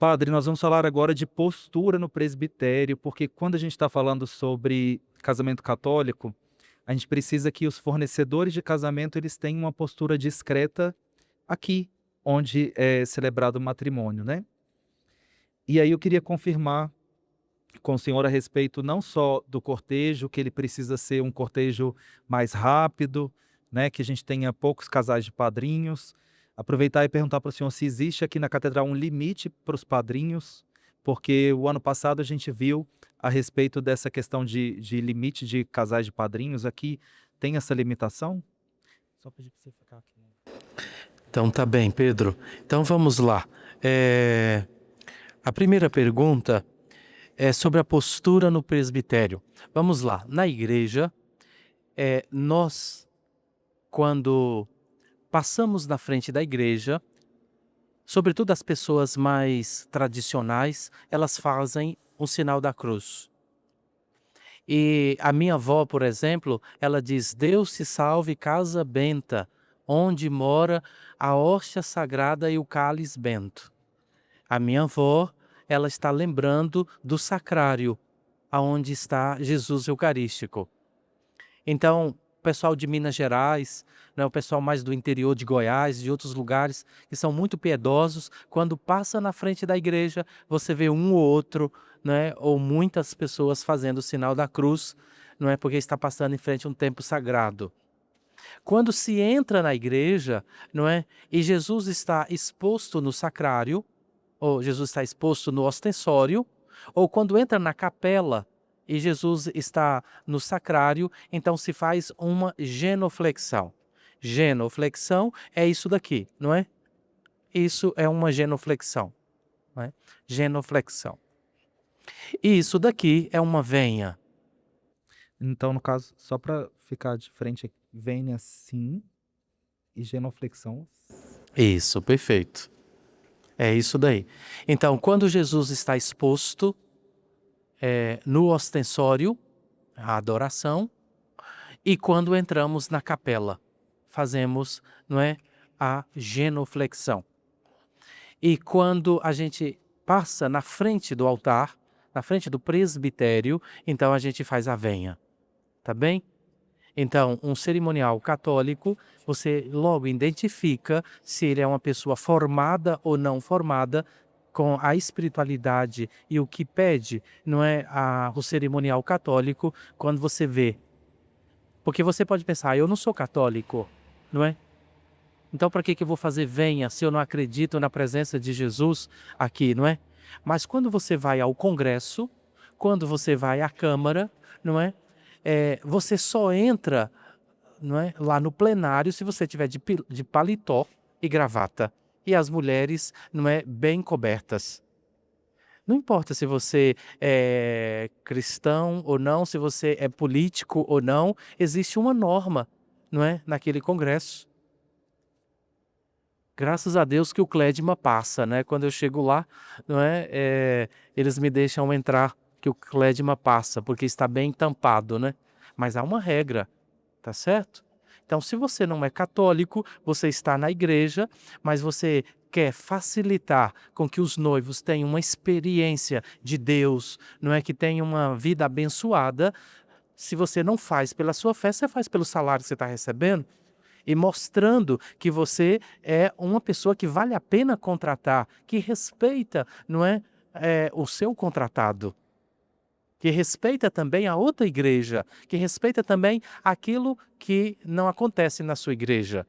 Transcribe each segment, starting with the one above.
Padre, nós vamos falar agora de postura no presbitério, porque quando a gente está falando sobre casamento católico, a gente precisa que os fornecedores de casamento eles tenham uma postura discreta aqui, onde é celebrado o matrimônio, né? E aí eu queria confirmar com o senhor a respeito não só do cortejo, que ele precisa ser um cortejo mais rápido, né, que a gente tenha poucos casais de padrinhos. Aproveitar e perguntar para o senhor se existe aqui na catedral um limite para os padrinhos, porque o ano passado a gente viu a respeito dessa questão de limite de casais de padrinhos. Aqui tem essa limitação? Só pedir para você ficar aqui. Então tá bem, Pedro. Então vamos lá. A primeira pergunta é sobre a postura no presbitério. Vamos lá. Na igreja, nós, quando passamos na frente da igreja, sobretudo as pessoas mais tradicionais, elas fazem o sinal da cruz. E a minha avó, por exemplo, ela diz: Deus te salve, casa benta, onde mora a hóstia sagrada e o cálice bento. A minha avó, ela está lembrando do sacrário, aonde está Jesus Eucarístico. Então, o pessoal de Minas Gerais, né, o pessoal mais do interior de Goiás, de outros lugares, que são muito piedosos, quando passa na frente da igreja, você vê um ou outro, né, ou muitas pessoas fazendo o sinal da cruz, não é porque está passando em frente a um templo sagrado. Quando se entra na igreja, não é, e Jesus está exposto no sacrário, ou Jesus está exposto no ostensório, ou quando entra na capela e Jesus está no sacrário, então se faz uma genuflexão. Genuflexão é isso daqui, não é? Isso é uma genuflexão, não é? Genuflexão. E isso daqui é uma venha. Então, no caso, só para ficar de frente, aqui, vem assim e genuflexão. Isso, perfeito. É isso daí. Então, quando Jesus está exposto no ostensório, a adoração, e quando entramos na capela, fazemos, não é, a genuflexão. E quando a gente passa na frente do altar, na frente do presbitério, então a gente faz a venha, tá bem? Então, um cerimonial católico, você logo identifica se ele é uma pessoa formada ou não formada com a espiritualidade e o que pede, não é, o cerimonial católico, quando você vê. Porque você pode pensar: eu não sou católico, não é? Então para que eu vou fazer venha se eu não acredito na presença de Jesus aqui, não é? Mas quando você vai ao congresso, quando você vai à Câmara, não é? Você só entra, não é, lá no plenário se você tiver de paletó e gravata. E as mulheres, não é, bem cobertas. Não importa se você é cristão ou não, se você é político ou não, existe uma norma, não é, naquele congresso. Graças a Deus que o clédima passa, né, quando eu chego lá, não é, eles me deixam entrar, que o clédima passa, porque está bem tampado, né. Mas há uma regra, tá certo? Então, se você não é católico, você está na igreja, mas você quer facilitar com que os noivos tenham uma experiência de Deus, não é, que tenham uma vida abençoada, se você não faz pela sua fé, você faz pelo salário que você está recebendo, e mostrando que você é uma pessoa que vale a pena contratar, que respeita, não é, o seu contratado, que respeita também a outra igreja, que respeita também aquilo que não acontece na sua igreja,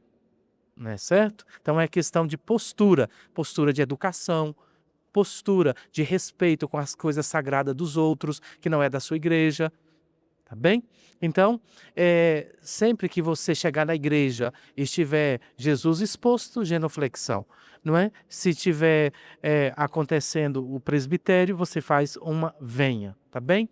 não é certo? Então é questão de postura, postura de educação, postura de respeito com as coisas sagradas dos outros, que não é da sua igreja. Tá bem? Então, sempre que você chegar na igreja e estiver Jesus exposto, genuflexão, não é? Se estiver acontecendo o presbitério, você faz uma venha, tá bem?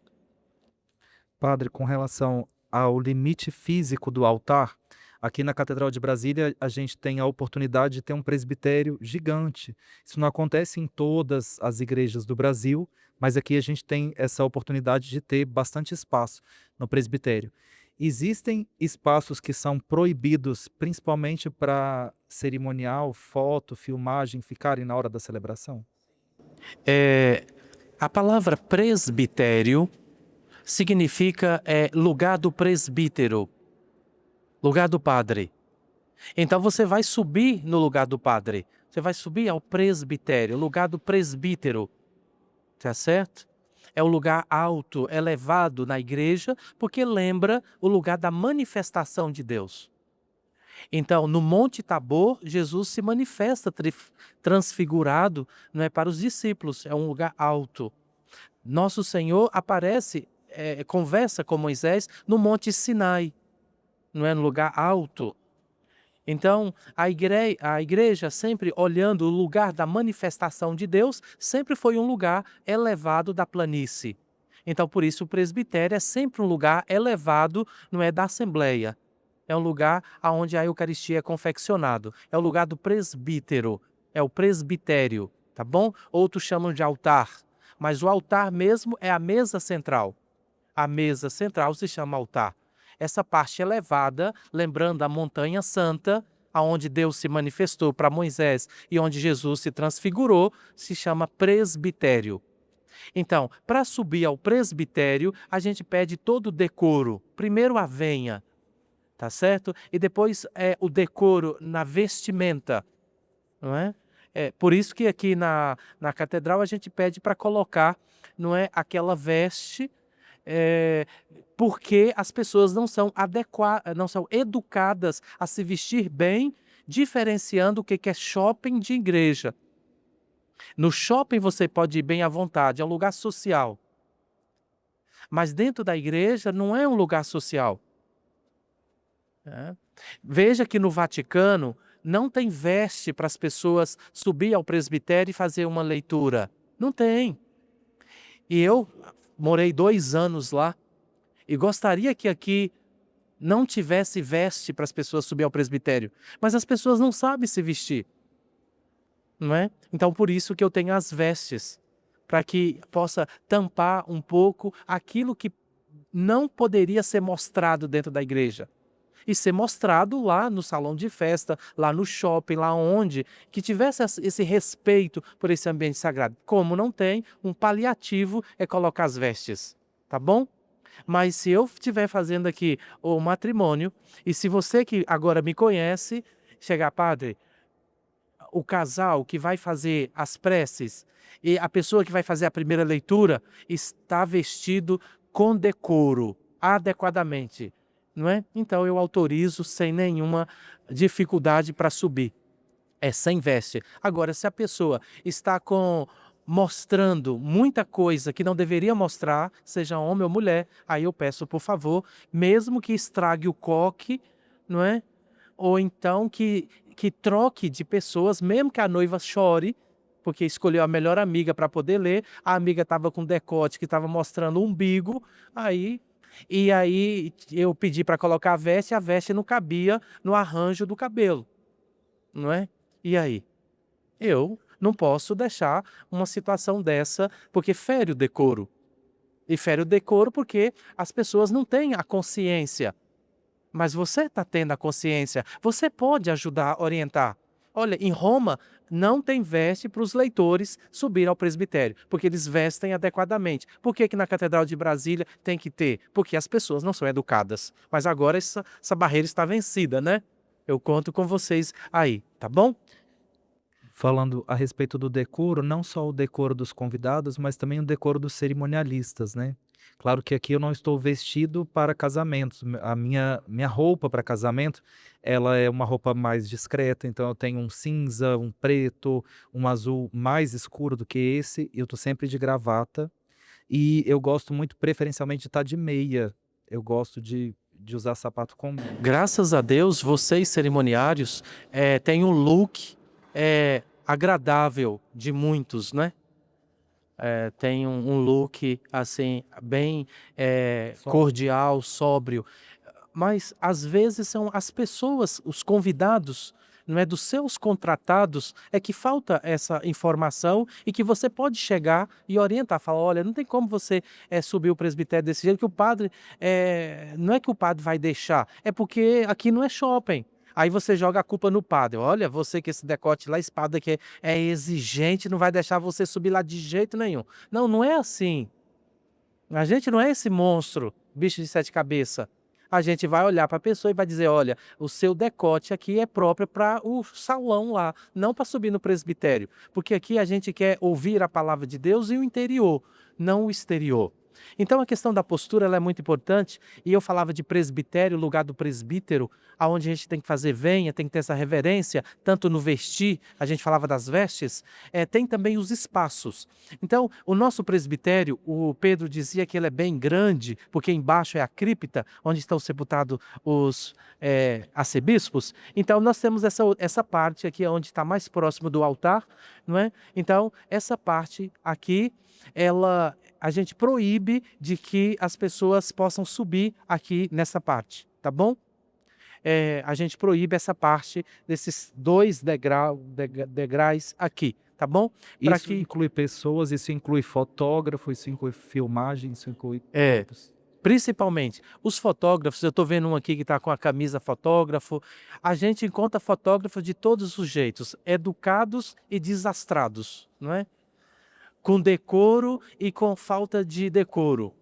Padre, com relação ao limite físico do altar, aqui na Catedral de Brasília a gente tem a oportunidade de ter um presbitério gigante. Isso não acontece em todas as igrejas do Brasil, mas aqui a gente tem essa oportunidade de ter bastante espaço no presbitério. Existem espaços que são proibidos, principalmente para cerimonial, foto, filmagem, ficarem na hora da celebração? É, a palavra presbitério significa lugar do presbítero, lugar do padre. Então você vai subir no lugar do padre. Você vai subir ao presbitério, lugar do presbítero. Tá certo? É o lugar alto, elevado na igreja, porque lembra o lugar da manifestação de Deus. Então, no Monte Tabor, Jesus se manifesta transfigurado, não é, para os discípulos, é um lugar alto. Nosso Senhor aparece, conversa com Moisés no Monte Sinai, não é, no lugar alto. Então, a igreja, sempre olhando o lugar da manifestação de Deus, sempre foi um lugar elevado da planície. Então, por isso, o presbitério é sempre um lugar elevado, não é, da assembleia. É um lugar onde a Eucaristia é confeccionado. É o lugar do presbítero, é o presbitério, tá bom? Outros chamam de altar, mas o altar mesmo é a mesa central. A mesa central se chama altar. Essa parte elevada, lembrando a montanha santa, aonde Deus se manifestou para Moisés e onde Jesus se transfigurou, se chama presbitério. Então, para subir ao presbitério, a gente pede todo o decoro. Primeiro a venha, tá certo? E depois o decoro na vestimenta, não é? Por isso que aqui na catedral a gente pede para colocar, não é, aquela veste, porque as pessoas não são não são educadas a se vestir bem, diferenciando o que é shopping de igreja. No shopping você pode ir bem à vontade, é um lugar social. Mas dentro da igreja não é um lugar social. Veja que no Vaticano não tem veste para as pessoas subir ao presbitério e fazer uma leitura. Não tem. E eu morei 2 anos lá e gostaria que aqui não tivesse veste para as pessoas subir ao presbitério. Mas as pessoas não sabem se vestir, não é? Então por isso que eu tenho as vestes, para que possa tampar um pouco aquilo que não poderia ser mostrado dentro da igreja. E ser mostrado lá no salão de festa, lá no shopping, lá onde, que tivesse esse respeito por esse ambiente sagrado. Como não tem, um paliativo é colocar as vestes, tá bom? Mas se eu estiver fazendo aqui o matrimônio, e se você que agora me conhece, chegar, padre, o casal que vai fazer as preces e a pessoa que vai fazer a primeira leitura está vestido com decoro, adequadamente, não é? Então eu autorizo sem nenhuma dificuldade para subir. É sem veste. Agora, se a pessoa está mostrando muita coisa que não deveria mostrar, seja homem ou mulher, aí eu peço, por favor, mesmo que estrague o coque, não é? Ou então que troque de pessoas, mesmo que a noiva chore, porque escolheu a melhor amiga para poder ler, a amiga estava com decote que estava mostrando o umbigo, aí eu pedi para colocar a veste não cabia no arranjo do cabelo, não é? E aí? Eu não posso deixar uma situação dessa, porque fere o decoro. E fere o decoro porque as pessoas não têm a consciência. Mas você está tendo a consciência, você pode ajudar a orientar. Olha, em Roma não tem veste para os leitores subir ao presbitério, porque eles vestem adequadamente. Por que na Catedral de Brasília tem que ter? Porque as pessoas não são educadas. Mas agora essa barreira está vencida, né? Eu conto com vocês aí, tá bom? Falando a respeito do decoro, não só o decoro dos convidados, mas também o decoro dos cerimonialistas, né. Claro que aqui eu não estou vestido para casamentos, a minha roupa para casamento, ela é uma roupa mais discreta, então eu tenho um cinza, um preto, um azul mais escuro do que esse, e eu tô sempre de gravata, e eu gosto muito preferencialmente de estar de meia, eu gosto de usar sapato com. Graças a Deus, vocês cerimoniários têm um look agradável de muitos, né? Tem um look assim bem cordial, sóbrio. Mas às vezes são as pessoas, os convidados, não é, dos seus contratados, é que falta essa informação e que você pode chegar e orientar, falar, olha, não tem como você subir o presbitério desse jeito, que o padre, não é que o padre vai deixar, é porque aqui não é shopping. Aí você joga a culpa no padre. Olha, você que esse decote lá, a espada que é exigente, não vai deixar você subir lá de jeito nenhum. Não, não é assim. A gente não é esse monstro, bicho de 7 cabeças. A gente vai olhar para a pessoa e vai dizer, olha, o seu decote aqui é próprio para o salão lá, não para subir no presbitério. Porque aqui a gente quer ouvir a palavra de Deus e o interior, não o exterior. Então a questão da postura ela é muito importante, e eu falava de presbitério, lugar do presbítero, aonde a gente tem que fazer venha, tem que ter essa reverência, tanto no vestir, a gente falava das vestes, tem também os espaços. Então, o nosso presbitério, o Pedro dizia que ele é bem grande, porque embaixo é a cripta, onde estão sepultados os arcebispos. Então, nós temos essa parte aqui, onde está mais próximo do altar, não é? Então, essa parte aqui, a gente proíbe de que as pessoas possam subir aqui nessa parte, tá bom? A gente proíbe essa parte desses 2 degraus aqui, tá bom? Para Isso que inclui pessoas, isso inclui fotógrafo, isso inclui filmagem, isso inclui todos. principalmente os fotógrafos, eu estou vendo um aqui que está com a camisa fotógrafo. A gente encontra fotógrafos de todos os jeitos, educados e desastrados, não é? Com decoro e com falta de decoro.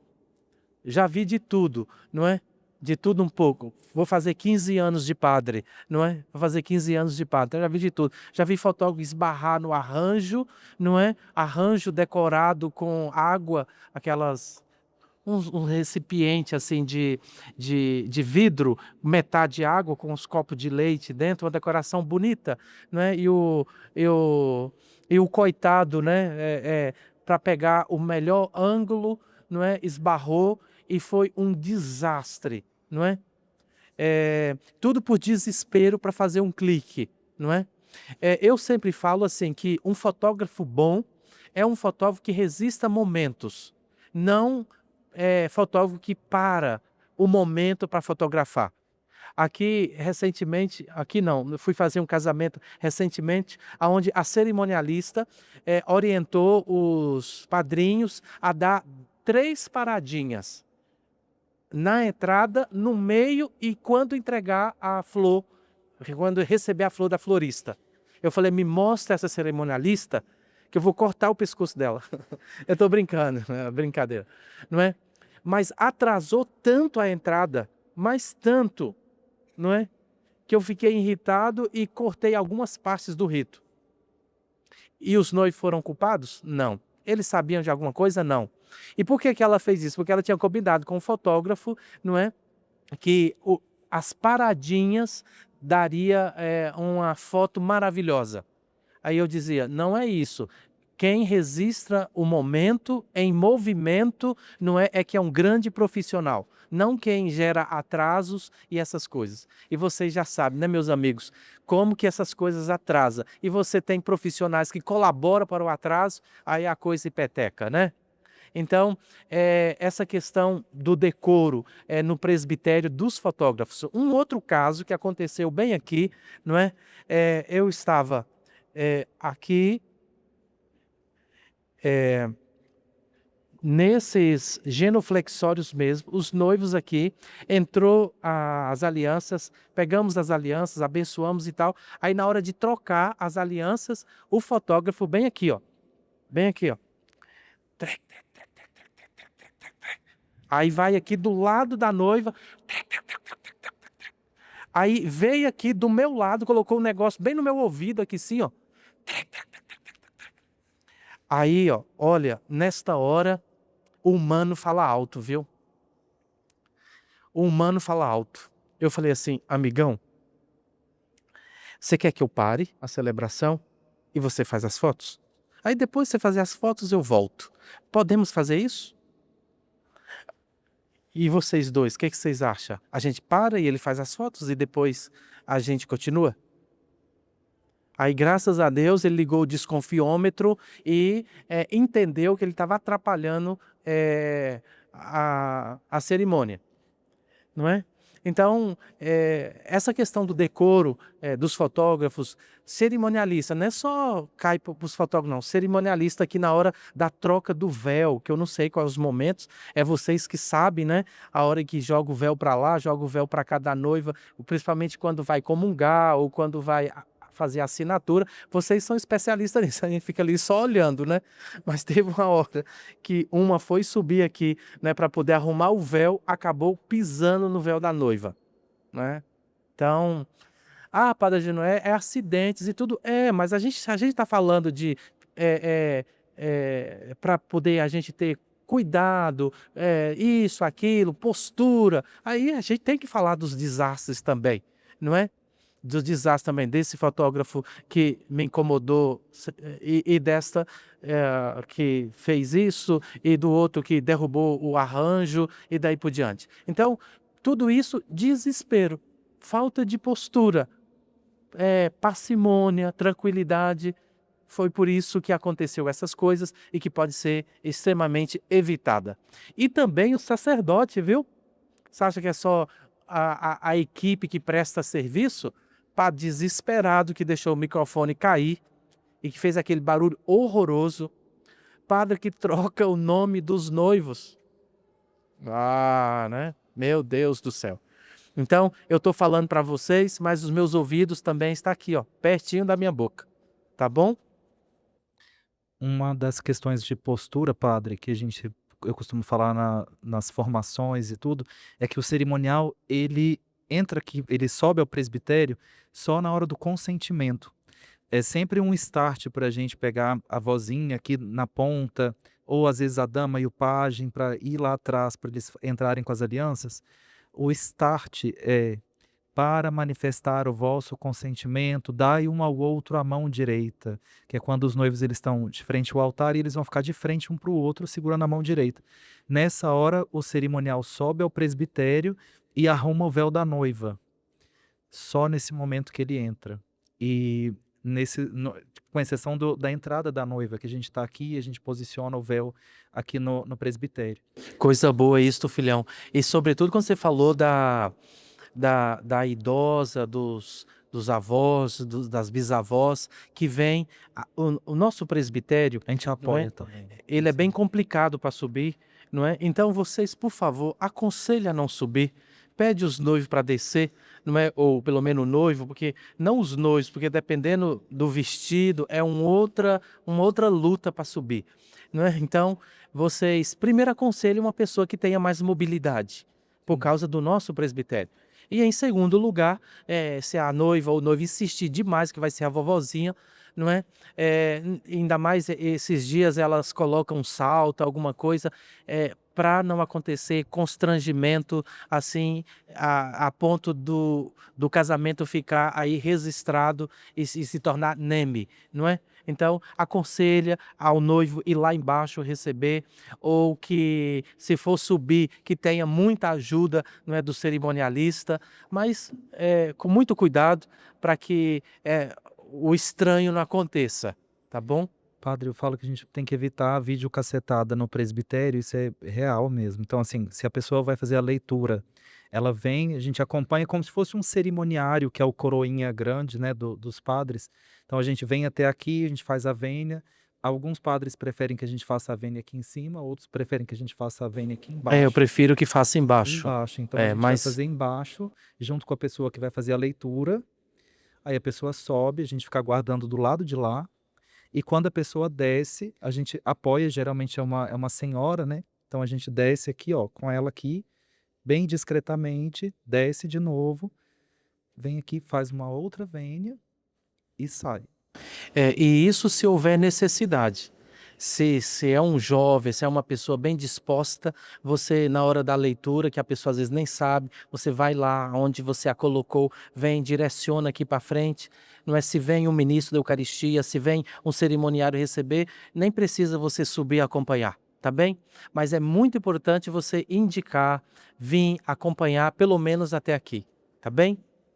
Já vi de tudo, não é? De tudo um pouco. Vou fazer 15 anos de padre, não é? Vou fazer 15 anos de padre, então já vi de tudo. Já vi fotógrafo esbarrar no arranjo, não é? Arranjo decorado com água, aquelas... Um recipiente assim de vidro, metade água, com uns copos de leite dentro, uma decoração bonita, não é? E o coitado, né? Para pegar o melhor ângulo, não é? Esbarrou e foi um desastre, não é? Tudo por desespero para fazer um clique, não é? Eu sempre falo assim que um fotógrafo bom é um fotógrafo que resista a momentos, não fotógrafo que para o momento para fotografar. Aqui recentemente, aqui não, eu fui fazer um casamento recentemente, onde a cerimonialista orientou os padrinhos a dar 3 paradinhas na entrada, no meio e quando entregar a flor, quando receber a flor da florista. Eu falei, me mostra essa cerimonialista que eu vou cortar o pescoço dela. Eu estou brincando, é brincadeira, não é? Mas atrasou tanto a entrada, mas tanto, não é? Que eu fiquei irritado e cortei algumas partes do rito. E os noivos foram culpados? Não. Eles sabiam de alguma coisa? Não. E por que ela fez isso? Porque ela tinha combinado com o fotógrafo, não é? Que as paradinhas daria uma foto maravilhosa. Aí eu dizia, não é isso. Quem registra o momento em movimento não é que é um grande profissional, não quem gera atrasos e essas coisas. E vocês já sabem, né, meus amigos, como que essas coisas atrasam. E você tem profissionais que colaboram para o atraso, aí a coisa hipeteca, né? Então, essa questão do decoro no presbitério dos fotógrafos. Um outro caso que aconteceu bem aqui, não é? Eu estava aqui, nesses genuflexórios mesmo, os noivos aqui, entrou as alianças, pegamos as alianças, abençoamos e tal. Aí na hora de trocar as alianças, o fotógrafo bem aqui, ó. Aí vai aqui do lado da noiva. Aí veio aqui do meu lado, colocou um negócio bem no meu ouvido aqui assim, ó. Aí, ó, olha, nesta hora, o humano fala alto, viu? O humano fala alto. Eu falei assim, amigão, você quer que eu pare a celebração e você faz as fotos? Aí depois você fazer as fotos, eu volto. Podemos fazer isso? E vocês dois, o que vocês acham? A gente para e ele faz as fotos e depois a gente continua? Aí, graças a Deus, ele ligou o desconfiômetro e entendeu que ele estava atrapalhando a cerimônia, não é? Então, essa questão do decoro, dos fotógrafos, cerimonialista, não é só cai para os fotógrafos não, cerimonialista aqui na hora da troca do véu, que eu não sei quais os momentos, é vocês que sabem, né, a hora que joga o véu para lá, joga o véu para cá da noiva, principalmente quando vai comungar ou quando vai fazer a assinatura, vocês são especialistas nisso, a gente fica ali só olhando, né? Mas teve uma hora que uma foi subir aqui, né, para poder arrumar o véu, acabou pisando no véu da noiva, né? Então, Padre Genoé, é acidentes e tudo. Mas a gente está falando de para poder a gente ter cuidado, isso, aquilo, postura. Aí a gente tem que falar dos desastres também, não é? Dos desastres também, desse fotógrafo que me incomodou e desta que fez isso, e do outro que derrubou o arranjo e daí por diante. Então, tudo isso, desespero, falta de postura, parcimônia, tranquilidade. Foi por isso que aconteceu essas coisas e que pode ser extremamente evitada. E também o sacerdote, viu? Você acha que é só a equipe que presta serviço? Pá, desesperado que deixou o microfone cair e que fez aquele barulho horroroso. Padre que troca o nome dos noivos. Né? Meu Deus do céu. Então, eu estou falando para vocês, mas os meus ouvidos também estão aqui, ó, pertinho da minha boca. Tá bom? Uma das questões de postura, padre, que eu costumo falar nas formações e tudo, é que o cerimonial, ele entra aqui, ele sobe ao presbitério só na hora do consentimento. É sempre um start para a gente pegar a vozinha aqui na ponta, ou às vezes a dama e o pajem para ir lá atrás, para eles entrarem com as alianças. O start é: para manifestar o vosso consentimento, dai um ao outro a mão direita, que é quando os noivos eles estão de frente ao altar e eles vão ficar de frente um para o outro, segurando a mão direita. Nessa hora, o cerimonial sobe ao presbitério e arruma o véu da noiva. Só nesse momento que ele entra. E com exceção da entrada da noiva, que a gente está aqui e a gente posiciona o véu aqui no presbitério. Coisa boa isso, filhão. E sobretudo quando você falou da idosa, dos avós, das bisavós, que vem. O nosso presbitério, A gente não apoia é? também. Ele é Sim. bem complicado para subir, não é? Então vocês, por favor, aconselhem a não subir. Pede os noivos para descer, não é? Ou pelo menos o noivo, porque não os noivos, porque dependendo do vestido é uma outra luta para subir, não é? Então, vocês primeiro aconselhem uma pessoa que tenha mais mobilidade, por causa do nosso presbitério. E em segundo lugar, se a noiva ou o noivo insistir demais, que vai ser a vovozinha, não é? Ainda mais esses dias elas colocam um salto, alguma coisa, para não acontecer constrangimento, assim, a ponto do casamento ficar aí registrado e se tornar NEME, não é? Então, aconselha ao noivo ir lá embaixo receber, ou que, se for subir, que tenha muita ajuda, não é, do cerimonialista, mas com muito cuidado para que o estranho não aconteça, tá bom? Padre, eu falo que a gente tem que evitar a videocassetada no presbitério, isso é real mesmo. Então, assim, se a pessoa vai fazer a leitura, ela vem, a gente acompanha como se fosse um cerimoniário, que é o coroinha grande, né, dos padres. Então, a gente vem até aqui, a gente faz a vênia. Alguns padres preferem que a gente faça a vênia aqui em cima, outros preferem que a gente faça a vênia aqui Eu embaixo. prefiro que faça embaixo. Embaixo. Então, a gente vai Mas fazer embaixo, junto com a pessoa que vai fazer a leitura. Aí a pessoa sobe, a gente fica aguardando do lado de lá. E quando a pessoa desce, a gente apoia, geralmente é uma senhora, né? Então a gente desce aqui, ó, com ela aqui, bem discretamente, desce de novo, vem aqui, faz uma outra vênia e sai. E isso se houver necessidade. Se é um jovem, se é uma pessoa bem disposta, você, na hora da leitura, que a pessoa às vezes nem sabe, você vai lá onde você a colocou, vem, direciona aqui para frente. Não é? Se vem um ministro da Eucaristia, se vem um cerimoniário receber, nem precisa você subir e acompanhar, tá bem? Mas é muito importante você indicar, vir acompanhar, pelo menos até aqui, tá bem?